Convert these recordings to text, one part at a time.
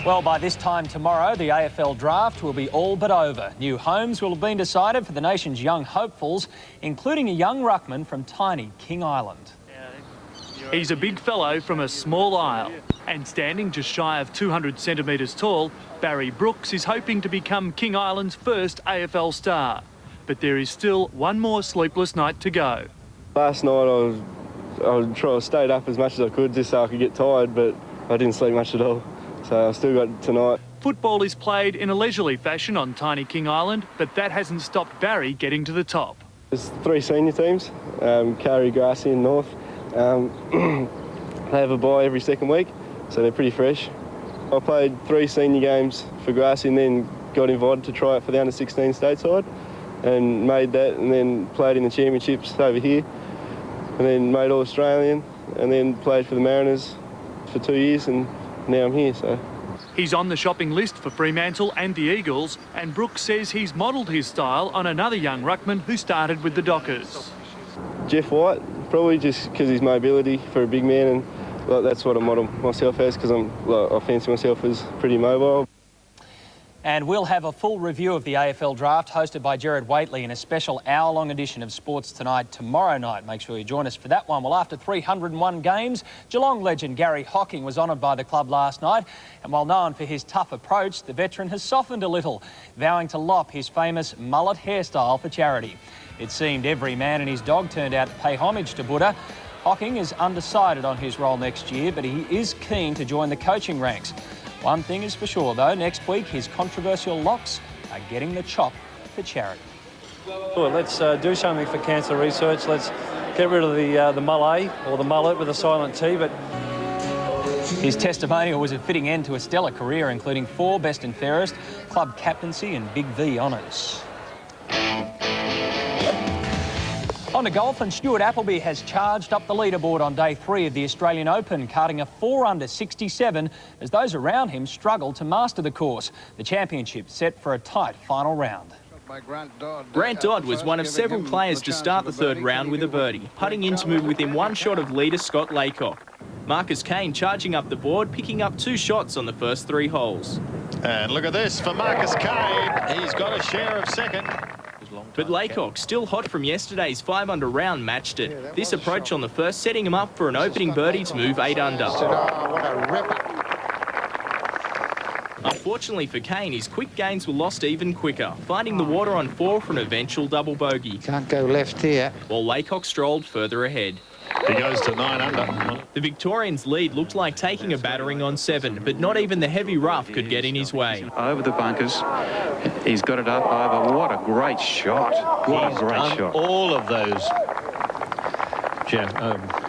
Well, by this time tomorrow, the AFL draft will be all but over. New homes will have been decided for the nation's young hopefuls, including a young ruckman from tiny King Island. He's a big fellow from a small isle, and standing just shy of 200 centimetres tall, Barry Brooks is hoping to become King Island's first AFL star. But there is still one more sleepless night to go. Last night I stayed up as much as I could just so I could get tired, but I didn't sleep much at all. So I still got tonight. Football is played in a leisurely fashion on tiny King Island, but that hasn't stopped Barry getting to the top. There's 3 senior teams, Curry, Grassy and North. They have a bye every second week, so they're pretty fresh. I played 3 senior games for Grassy and then got invited to try it for the under-16 stateside and made that, and then played in the championships over here and then made All-Australian and then played for the Mariners for 2 years and now I'm here. So he's on the shopping list for Fremantle and the Eagles, and Brooks says he's modelled his style on another young ruckman who started with the Dockers. Jeff White, probably just because his mobility for a big man, and that's what I model myself as, because I fancy myself as pretty mobile. And we'll have a full review of the AFL draft hosted by Gerard Whateley in a special hour-long edition of Sports Tonight tomorrow night. Make sure you join us for that one. Well, after 301 games, Geelong legend Gary Hocking was honoured by the club last night. And while known for his tough approach, the veteran has softened a little, vowing to lop his famous mullet hairstyle for charity. It seemed every man and his dog turned out to pay homage to Buddha. Hocking is undecided on his role next year, but he is keen to join the coaching ranks. One thing is for sure, though, next week his controversial locks are getting the chop for charity. Well, let's do something for cancer research. Let's get rid of the mullet, or the mullet with a silent T. But his testimonial was a fitting end to a stellar career, including 4 best and fairest, club captaincy and Big V honours. On to golf, and Stuart Appleby has charged up the leaderboard on day 3 of the Australian Open, carting a 4 under 67 as those around him struggle to master the course. The championship set for a tight final round. Grant Dodd was one of several players to start the 3rd round with a birdie, putting in to move within 1 shot of leader Scott Laycock. Marcus Kane charging up the board, picking up 2 shots on the first 3 holes. And look at this for Marcus Kane. He's got a share of 2nd. But Laycock, still hot from yesterday's 5 under round, matched it. This approach on the first setting him up for an opening birdie to move 8 under. Unfortunately for Kane, his quick gains were lost even quicker, finding the water on 4 for an eventual double bogey. Can't go left here. While Laycock strolled further ahead. He goes to 9 under. The Victorian's lead looked like taking a battering on 7, but not even the heavy rough could get in his way. Over the bunkers, he's got it up over. What a great shot. What a great shot. All of those.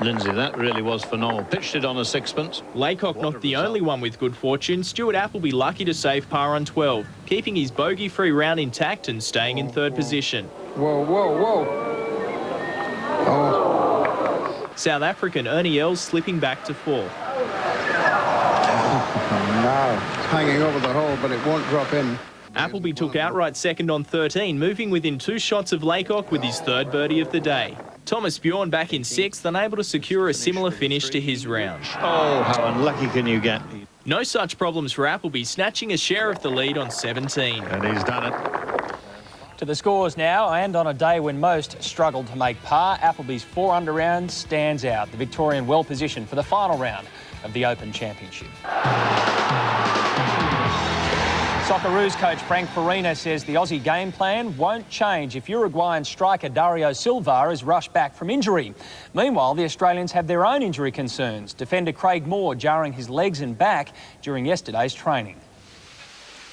Lindsay, that really was phenomenal. Pitched it on a 6pence. Laycock not the only one with good fortune. Stuart Appleby lucky to save par on 12, keeping his bogey-free round intact and staying in 3rd position. Whoa, whoa, whoa. Oh. South African Ernie Els slipping back to 4. No. It's hanging over the hole, but it won't drop in. Appleby took outright 2nd on 13, moving within 2 shots of Laycock with his 3rd birdie of the day. Thomas Bjorn back in 6th, unable to secure a similar finish to his round. Oh, how unlucky can you get? No such problems for Appleby, snatching a share of the lead on 17. And he's done it. To the scores now, and on a day when most struggled to make par, Appleby's 4 under round stands out. The Victorian well positioned for the final round of the Open Championship. Socceroos coach Frank Farina says the Aussie game plan won't change if Uruguayan striker Dario Silva is rushed back from injury. Meanwhile, the Australians have their own injury concerns. Defender Craig Moore jarring his legs and back during yesterday's training.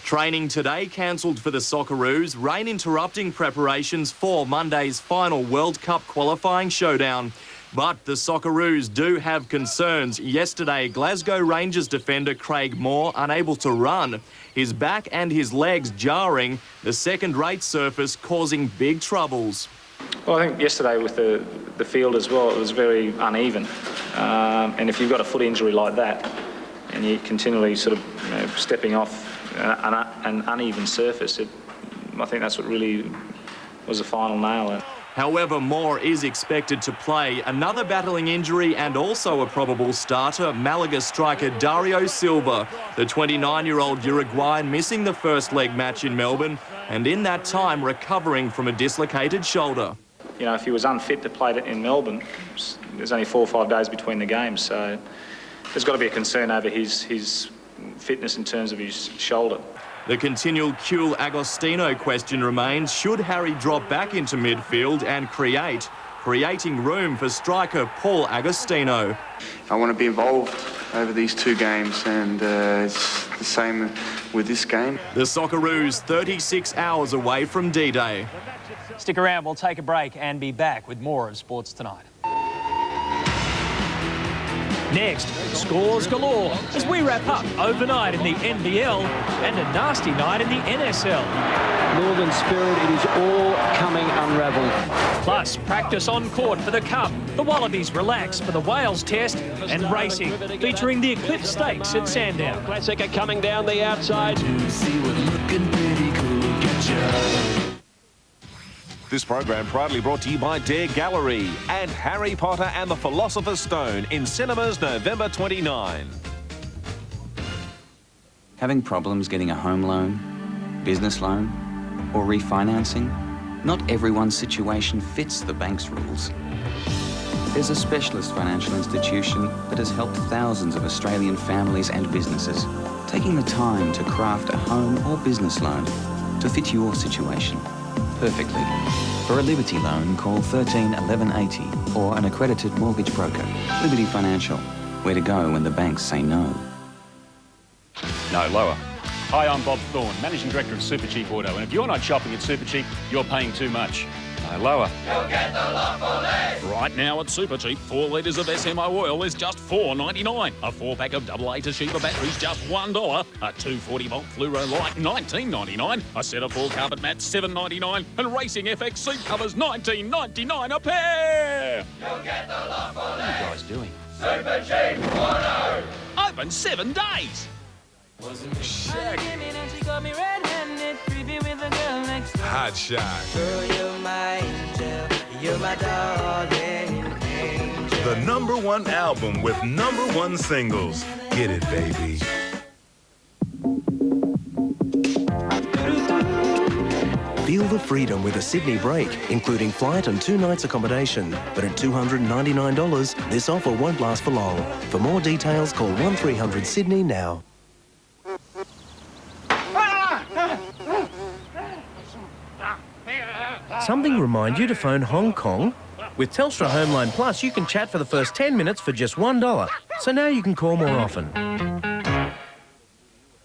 Training today cancelled for the Socceroos, rain interrupting preparations for Monday's final World Cup qualifying showdown. But the Socceroos do have concerns. Yesterday, Glasgow Rangers defender Craig Moore unable to run. His back and his legs jarring, the second-rate surface causing big troubles. Well, I think yesterday with the field as well, it was very uneven. And if you've got a foot injury like that and you're continually sort of stepping off an uneven surface, I think that's what really was the final nail. However, Moore is expected to play. Another battling injury and also a probable starter, Malaga striker Dario Silva, the 29-year-old Uruguayan missing the first leg match in Melbourne and in that time recovering from a dislocated shoulder. You know, if he was unfit to play in Melbourne, there's only 4 or 5 days between the games, so there's got to be a concern over his fitness in terms of his shoulder. The continual Cule Agostino question remains, should Harry drop back into midfield and creating room for striker Paul Agostino? I want to be involved over these 2 games, and it's the same with this game. The Socceroos 36 hours away from D-Day. Stick around, we'll take a break and be back with more of Sports Tonight. Next, scores galore as we wrap up overnight in the NBL and a nasty night in the NSL. Northern spirit, it is all coming unravelled. Plus, practice on court for the Cup, the Wallabies relax for the Wales Test, and racing, featuring the Eclipse Stakes at Sandown. Classic are coming down the outside. This program proudly brought to you by Dare Gallery and Harry Potter and the Philosopher's Stone in cinemas November 29. Having problems getting a home loan, business loan, or refinancing? Not everyone's situation fits the bank's rules. There's a specialist financial institution that has helped thousands of Australian families and businesses, taking the time to craft a home or business loan to fit your situation perfectly. For a Liberty loan, call 13 1180 or an accredited mortgage broker. Liberty Financial, where to go when the banks say no. No, lower. Hi, I'm Bob Thorne, Managing Director of Supercheap Auto, and if you're not shopping at Supercheap, you're paying too much. No, lower. You'll get the lot for less. Right now at Supercheap, 4 litres of SMO oil is just $4.99. A 4-pack of AA Toshiba batteries just $1. A 240-volt fluoro light $19.99. A set of 4 carpet mats $7.99. And Racing FX seat covers $19.99 a pair. You'll get the lot for less. What are you guys doing? Supercheap Auto. Open 7 days. Hot shot. Girl, you're my angel. You're my darling angel. The #1 album with #1 singles. Get it, baby. Feel the freedom with a Sydney break, including flight and 2 nights accommodation. But at $299, this offer won't last for long. For more details, call 1300 Sydney now. Something remind you to phone Hong Kong? With Telstra Homeline Plus, you can chat for the first 10 minutes for just $1. So now you can call more often.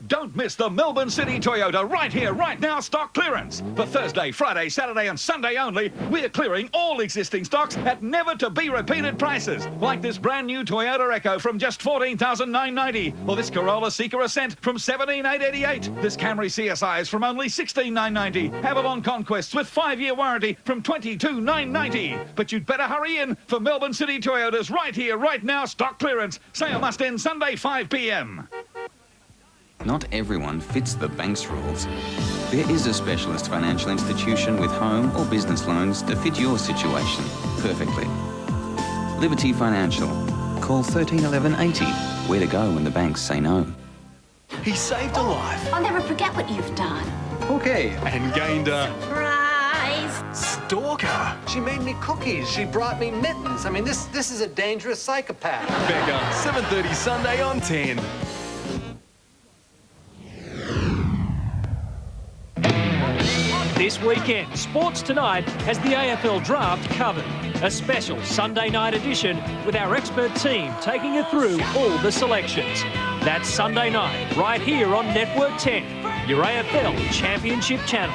Don't miss the Melbourne City Toyota right here, right now, stock clearance. For Thursday, Friday, Saturday and Sunday only, we're clearing all existing stocks at never-to-be-repeated prices. Like this brand new Toyota Echo from just $14,990, or this Corolla Seeker Ascent from $17,888. This Camry CSI is from only $16,990. Avalon Conquests with 5-year warranty from $22,990. But you'd better hurry in for Melbourne City Toyotas right here, right now, stock clearance. Sale must end Sunday, 5 p.m. Not everyone fits the bank's rules. There is a specialist financial institution with home or business loans to fit your situation perfectly. Liberty Financial. Call 13 1180. Where to go when the banks say no. He saved a life. I'll never forget what you've done. Okay. And gained a... Surprise! Stalker. She made me cookies. She brought me mittens. I mean, this is a dangerous psychopath. Beggar. 7:30 Sunday on 10. This weekend, Sports Tonight has the AFL Draft covered. A special Sunday night edition with our expert team taking you through all the selections. That's Sunday night, right here on Network 10, your AFL Championship channel.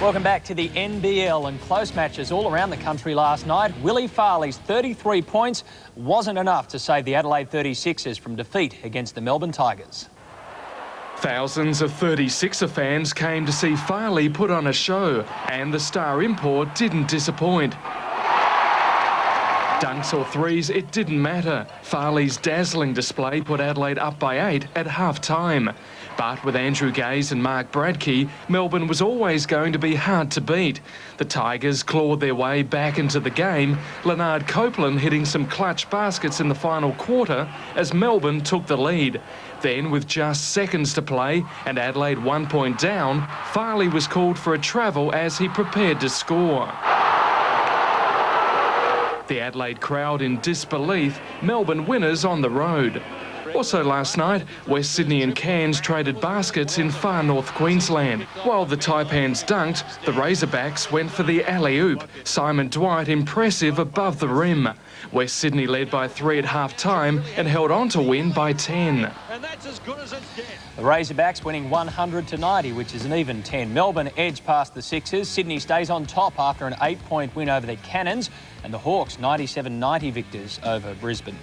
Welcome back to the NBL, and close matches all around the country last night. Willie Farley's 33 points wasn't enough to save the Adelaide 36ers from defeat against the Melbourne Tigers. Thousands of 36er fans came to see Farley put on a show, and the star import didn't disappoint. Dunks or threes, it didn't matter. Farley's dazzling display put Adelaide up by 8 at half-time. But with Andrew Gaze and Mark Bradkey, Melbourne was always going to be hard to beat. The Tigers clawed their way back into the game, Leonard Copeland hitting some clutch baskets in the final quarter as Melbourne took the lead. Then, with just seconds to play and Adelaide 1 point down, Farley was called for a travel as he prepared to score. The Adelaide crowd in disbelief, Melbourne winners on the road. Also last night, West Sydney and Cairns traded baskets in far north Queensland. While the Taipans dunked, the Razorbacks went for the alley-oop. Simon Dwight impressive above the rim. West Sydney led by 3 at half-time and held on to win by 10. And that's as good as it gets. The Razorbacks winning 100-90, which is an even 10. Melbourne edge past the Sixers. Sydney stays on top after an 8-point win over the Cannons. And the Hawks 97-90 victors over Brisbane.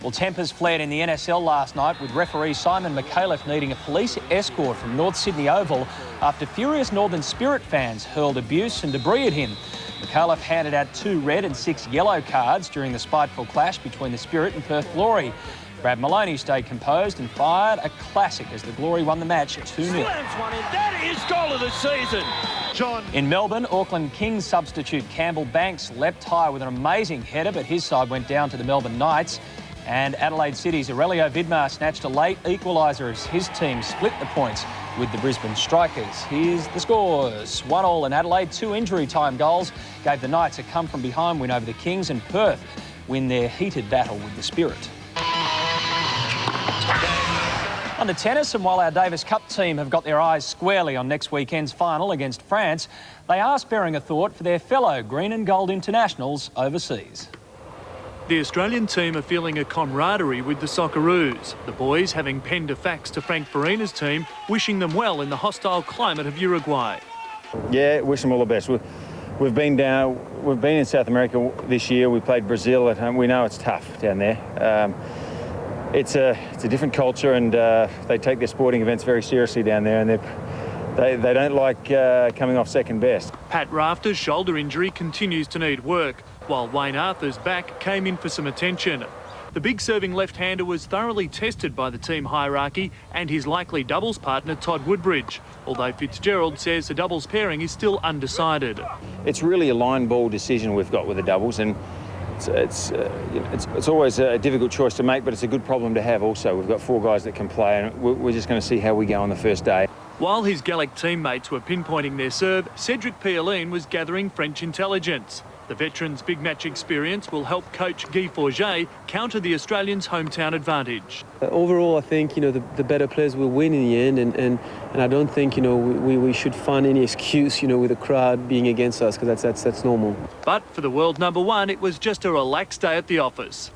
Well, tempers flared in the NSL last night with referee Simon McAuliffe needing a police escort from North Sydney Oval after furious Northern Spirit fans hurled abuse and debris at him. McAuliffe handed out 2 red and 6 yellow cards during the spiteful clash between the Spirit and Perth Glory. Brad Maloney stayed composed and fired a classic as the Glory won the match 2-0. Slams one in. That is goal of the season. John. In Melbourne, Auckland Kings substitute Campbell Banks leapt high with an amazing header, but his side went down to the Melbourne Knights. And Adelaide City's Aurelio Vidmar snatched a late equaliser as his team split the points with the Brisbane Strikers. Here's the scores. 1-1 in Adelaide. 2 injury time goals gave the Knights a come-from-behind win over the Kings, and Perth win their heated battle with the Spirit. On to tennis, and while our Davis Cup team have got their eyes squarely on next weekend's final against France, they are sparing a thought for their fellow green and gold internationals overseas. The Australian team are feeling a camaraderie with the Socceroos, the boys having penned a fax to Frank Farina's team, wishing them well in the hostile climate of Uruguay. Yeah, wish them all the best. We've been in South America this year. We played Brazil at home. We know it's tough down there. It's a different culture, and they take their sporting events very seriously down there, and they don't like coming off second best. Pat Rafter's shoulder injury continues to need work, while Wayne Arthur's back came in for some attention. The big serving left-hander was thoroughly tested by the team hierarchy and his likely doubles partner Todd Woodbridge, although Fitzgerald says the doubles pairing is still undecided. It's really a line ball decision we've got with the doubles, and it's always a difficult choice to make, but it's a good problem to have also. We've got 4 guys that can play, and we're just going to see how we go on the first day. While his Gallic teammates were pinpointing their serve, Cedric Pierline was gathering French intelligence. The veteran's big match experience will help coach Guy Forget counter the Australians' hometown advantage. Overall, I think the better players will win in the end, and I don't think we should find any excuse with the crowd being against us, because that's normal. But for the world number 1, it was just a relaxed day at the office.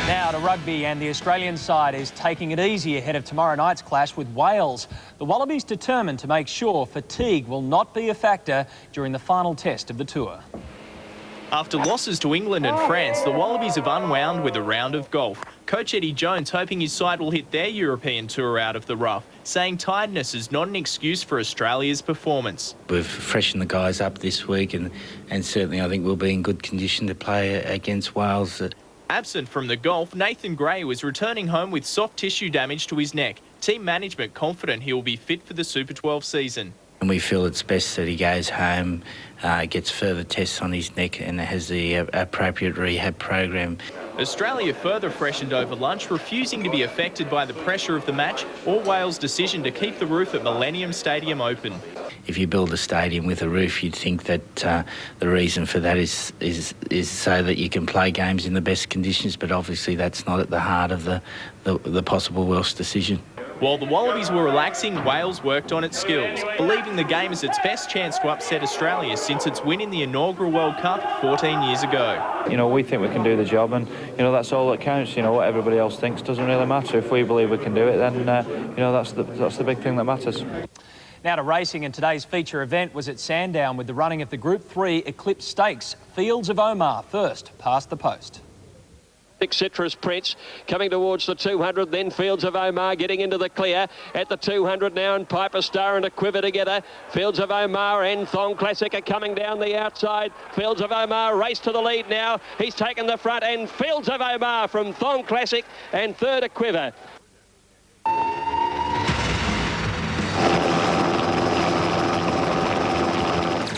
Now to rugby, and the Australian side is taking it easy ahead of tomorrow night's clash with Wales. The Wallabies determined to make sure fatigue will not be a factor during the final test of the tour. After losses to England and France, the Wallabies have unwound with a round of golf. Coach Eddie Jones hoping his side will hit their European tour out of the rough, saying tiredness is not an excuse for Australia's performance. We've freshened the guys up this week, and certainly I think we'll be in good condition to play against Wales. Absent from the golf, Nathan Gray was returning home with soft tissue damage to his neck. Team management confident he will be fit for the Super 12 season. And we feel it's best that he goes home, gets further tests on his neck, and has the appropriate rehab program. Australia further freshened over lunch, refusing to be affected by the pressure of the match or Wales' decision to keep the roof at Millennium Stadium open. If you build a stadium with a roof, you'd think that the reason for that is so that you can play games in the best conditions, but obviously that's not at the heart of the possible Welsh decision. While the Wallabies were relaxing, Wales worked on its skills, believing the game is its best chance to upset Australia since its win in the inaugural World Cup 14 years ago. We think we can do the job, and that's all that counts. What everybody else thinks doesn't really matter. If we believe we can do it, then that's the big thing that matters. Now to racing, and today's feature event was at Sandown with the running of the Group 3 Eclipse Stakes. Fields of Omar first past the post. Citrus Prince coming towards the 200, then Fields of Omar getting into the clear at the 200 now, and Piper Star and a Quiver together. Fields of Omar and Thong Classic are coming down the outside. Fields of Omar race to the lead now. He's taken the front, and Fields of Omar from Thong Classic and third a Quiver.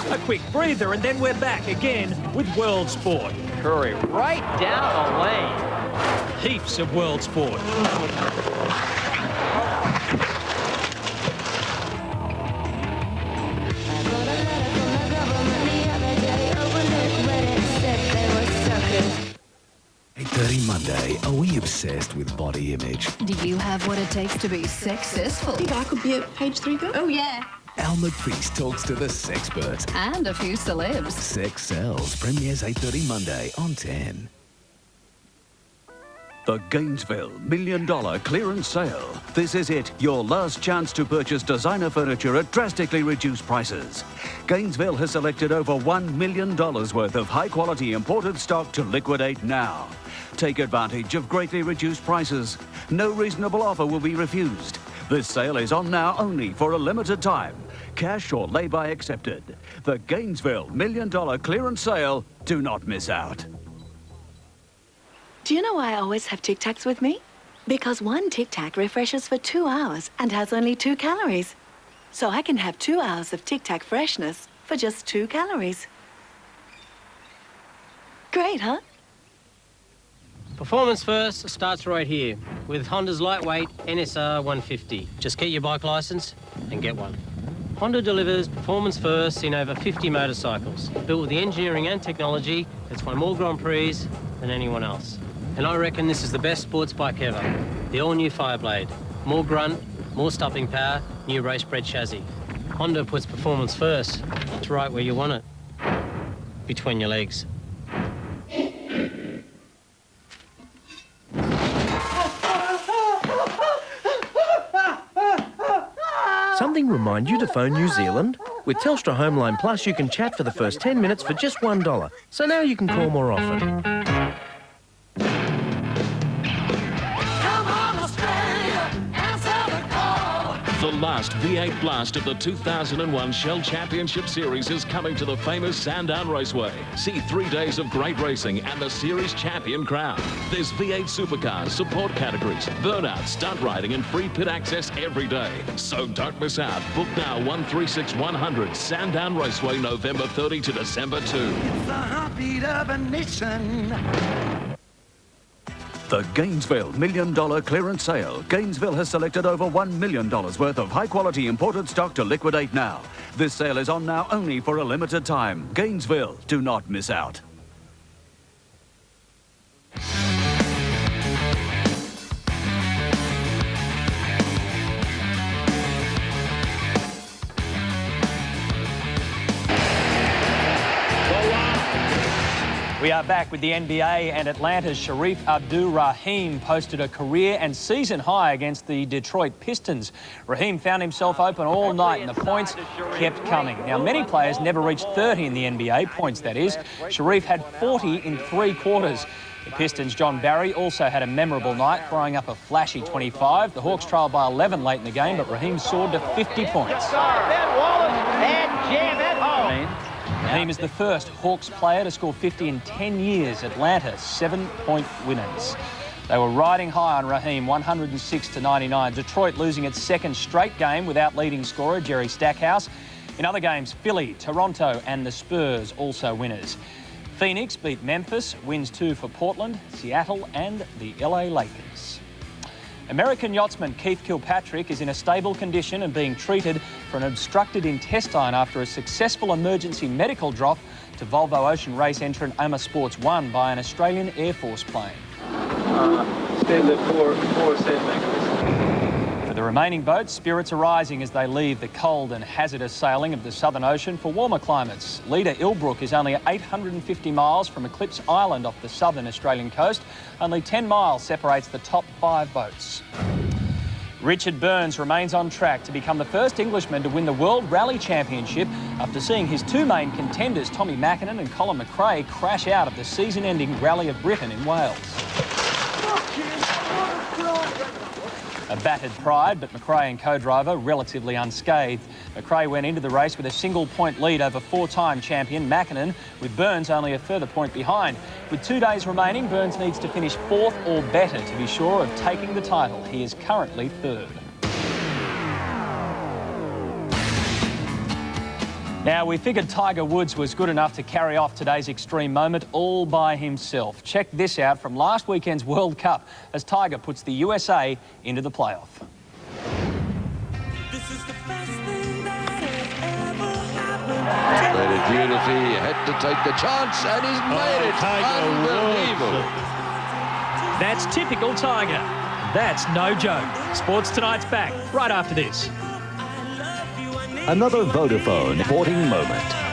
A quick breather, and then we're back again with World Sport. Curry right down the lane. Heaps of World Sport. Monday, are we obsessed with body image? Do you have what it takes to be successful? Think I could be a page 3 girl? Oh, yeah. Al McFeast talks to the sexperts. And a few celebs. Sex Sells premieres 8:30 Monday on 10. The Gainesville $1 Million Clearance Sale. This is it, your last chance to purchase designer furniture at drastically reduced prices. Gainesville has selected over $1 million worth of high-quality imported stock to liquidate now. Take advantage of greatly reduced prices. No reasonable offer will be refused. This sale is on now only for a limited time. Cash or lay-by accepted. The Gainesville $1 Million Clearance Sale. Do not miss out. Do you know why I always have Tic Tacs with me? Because one Tic Tac refreshes for 2 hours and has only 2 calories. So I can have 2 hours of Tic Tac freshness for just 2 calories. Great, huh? Performance first starts right here with Honda's lightweight NSR 150. Just get your bike license and get one. Honda delivers performance first in over 50 motorcycles, built with the engineering and technology that's won more Grand Prix than anyone else. And I reckon this is the best sports bike ever. The all-new Fireblade. More grunt, more stopping power, new race-bred chassis. Honda puts performance first. It's right where you want it. Between your legs. Something remind you to phone New Zealand? With Telstra Homeline Plus, you can chat for the first 10 minutes for just $1. So now you can call more often. The last V8 blast of the 2001 Shell Championship Series is coming to the famous Sandown Raceway. See 3 days of great racing and the series champion crown. There's V8 supercars, support categories, burnout, stunt riding and free pit access every day. So don't miss out. Book now 136100 Sandown Raceway, November 30 to December 2. It's the heartbeat of a nation. The Gainesville $1 Million Clearance Sale. Gainesville has selected over $1 million worth of high-quality imported stock to liquidate now. This sale is on now only for a limited time. Gainesville, do not miss out. We are back with the NBA, and Atlanta's Sharif Abdur-Rahim posted a career and season high against the Detroit Pistons. Rahim found himself open all night and the points kept coming. Now, many players never reached 30 in the NBA, points that is. Sharif had 40 in 3 quarters. The Pistons' John Barry also had a memorable night, throwing up a flashy 25. The Hawks trailed by 11 late in the game, but Rahim soared to 50 points. Ben Wallace and jam it home. Rahim is the first Hawks player to score 50 in 10 years. Atlanta, 7-point winners. They were riding high on Rahim, 106-99. Detroit losing its second straight game without leading scorer Jerry Stackhouse. In other games, Philly, Toronto and the Spurs also winners. Phoenix beat Memphis, wins 2 for Portland, Seattle and the LA Lakers. American yachtsman Keith Kilpatrick is in a stable condition and being treated for an obstructed intestine after a successful emergency medical drop to Volvo Ocean Race entrant Oma Sports 1 by an Australian Air Force plane. Standard 4 centimetres. For the remaining boats, spirits are rising as they leave the cold and hazardous sailing of the Southern Ocean for warmer climates. Leader Ilbrook is only 850 miles from Eclipse Island off the southern Australian coast. Only 10 miles separates the top 5 boats. Richard Burns remains on track to become the first Englishman to win the World Rally Championship after seeing his 2 main contenders, Tommy Mäkinen and Colin McRae, crash out of the season-ending Rally of Britain in Wales. A battered Pride, but McRae and co-driver relatively unscathed. McRae went into the race with a single-point lead over four-time champion Mackinnon, with Burns only a further point behind. With 2 days remaining, Burns needs to finish fourth or better to be sure of taking the title. He is currently third. Now, we figured Tiger Woods was good enough to carry off today's extreme moment all by himself. Check this out from last weekend's World Cup as Tiger puts the USA into the playoff. Played it beautifully, had to take the chance and he's made it. Unbelievable. That's typical Tiger. That's no joke. Sports Tonight's back right after this. Another Vodafone sporting moment.